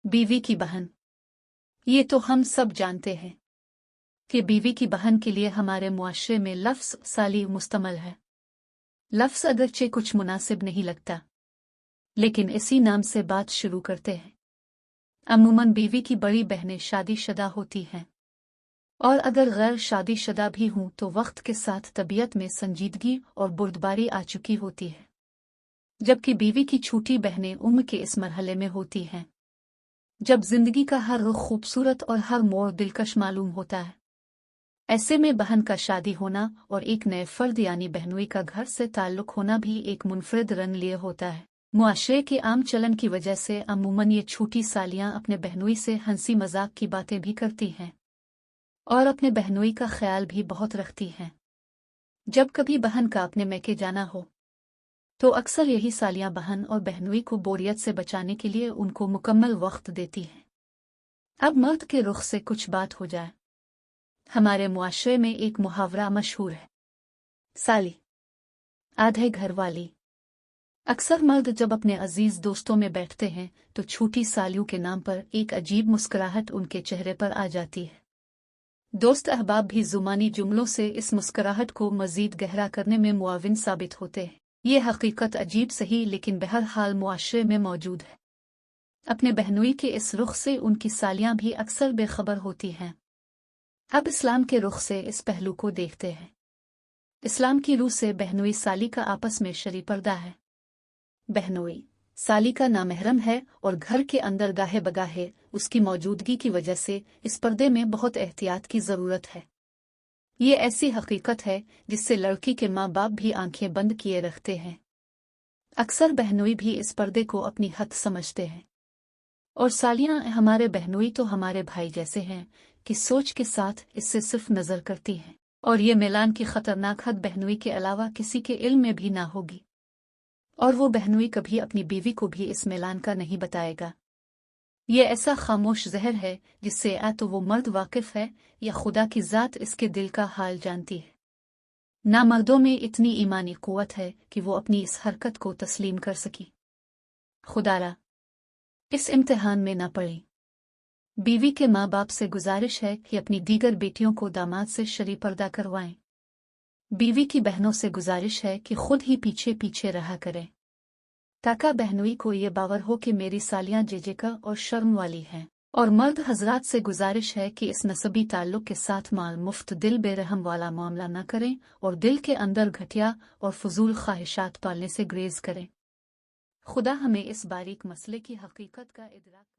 बीवी की बहन। ये तो हम सब जानते हैं कि बीवी की बहन के लिए हमारे मुआशरे में लफ्ज़ साली मुस्तमल है। लफ्ज़ अगरचे कुछ मुनासिब नहीं लगता, लेकिन इसी नाम से बात शुरू करते हैं। अमूमन बीवी की बड़ी बहनें शादीशुदा होती हैं, और अगर गैर शादीशुदा भी हों तो वक्त के साथ तबीयत में संजीदगी और बुर्दबारी आ चुकी होती है, जबकि बीवी की छोटी बहनें उम्र के इस मरहले में होती हैं जब जिंदगी का हर रुख खूबसूरत और हर मोड़ दिलकश मालूम होता है। ऐसे में बहन का शादी होना और एक नए फर्द यानी बहनोई का घर से ताल्लुक होना भी एक मुनफरिद रंग लिए होता है। मुआशरे के आम चलन की वजह से अमूमन ये छोटी सालियां अपने बहनोई से हंसी मजाक की बातें भी करती हैं और अपने बहनोई का ख्याल भी बहुत रखती हैं। जब कभी बहन का अपने मैके जाना हो तो अक्सर यही सालियां बहन और बहनोई को बोरियत से बचाने के लिए उनको मुकम्मल वक्त देती हैं। अब मर्द के रुख से कुछ बात हो जाए। हमारे मुआशरे में एक मुहावरा मशहूर है, साली आधे घर वाली। अक्सर मर्द जब अपने अजीज दोस्तों में बैठते हैं तो छोटी सालियों के नाम पर एक अजीब मुस्कुराहट उनके चेहरे पर आ जाती है। दोस्त अहबाब भी जुबानी जुमलों से इस मुस्कुराहट को मजीद गहरा करने में मुआविन साबित होते हैं। ये हकीकत अजीब सही लेकिन बहरहाल मुआशरे में मौजूद है। अपने बहनोई के इस रुख से उनकी सालियां भी अक्सर बेखबर होती हैं। अब इस्लाम के रुख से इस पहलू को देखते हैं। इस्लाम की रूह से बहनोई साली का आपस में शरी पर्दा है। बहनोई साली का नामहरम है और घर के अंदर गाहे बगाहे उसकी मौजूदगी की वजह से इस पर्दे में बहुत एहतियात की ज़रूरत है। ये ऐसी हकीकत है जिससे लड़की के माँ बाप भी आंखें बंद किए रखते हैं। अक्सर बहनोई भी इस पर्दे को अपनी हद समझते हैं और सालियां हमारे बहनोई तो हमारे भाई जैसे हैं कि सोच के साथ इससे सिर्फ नजर करती हैं, और ये मिलान की खतरनाक हद बहनोई के अलावा किसी के इल्म में भी ना होगी, और वो बहनोई कभी अपनी बीवी को भी इस मिलान का नहीं बताएगा। ये ऐसा खामोश जहर है जिससे या तो वो मर्द वाकिफ है या खुदा की ज़ात इसके दिल का हाल जानती है। ना मर्दों में इतनी ईमानी कुव्वत है कि वो अपनी इस हरकत को तस्लीम कर सकी। खुदारा इस इम्तिहान में ना पड़ी। बीवी के माँ बाप से गुजारिश है कि अपनी दीगर बेटियों को दामाद से शरी पर्दा करवाएं। बीवी की बहनों से गुजारिश है कि खुद ही पीछे पीछे रहा करें, ताकि बहनोई को ये बावर हो कि मेरी सालियां जेजेका और शर्म वाली हैं। और मर्द हजरात से गुजारिश है कि इस नसबी ताल्लुक के साथ माल मुफ्त दिल बेरहम वाला मामला न करें और दिल के अंदर घटिया और फजूल ख्वाहिशात पालने से ग्रेज करें। खुदा हमें इस बारीक मसले की हकीकत का इदराक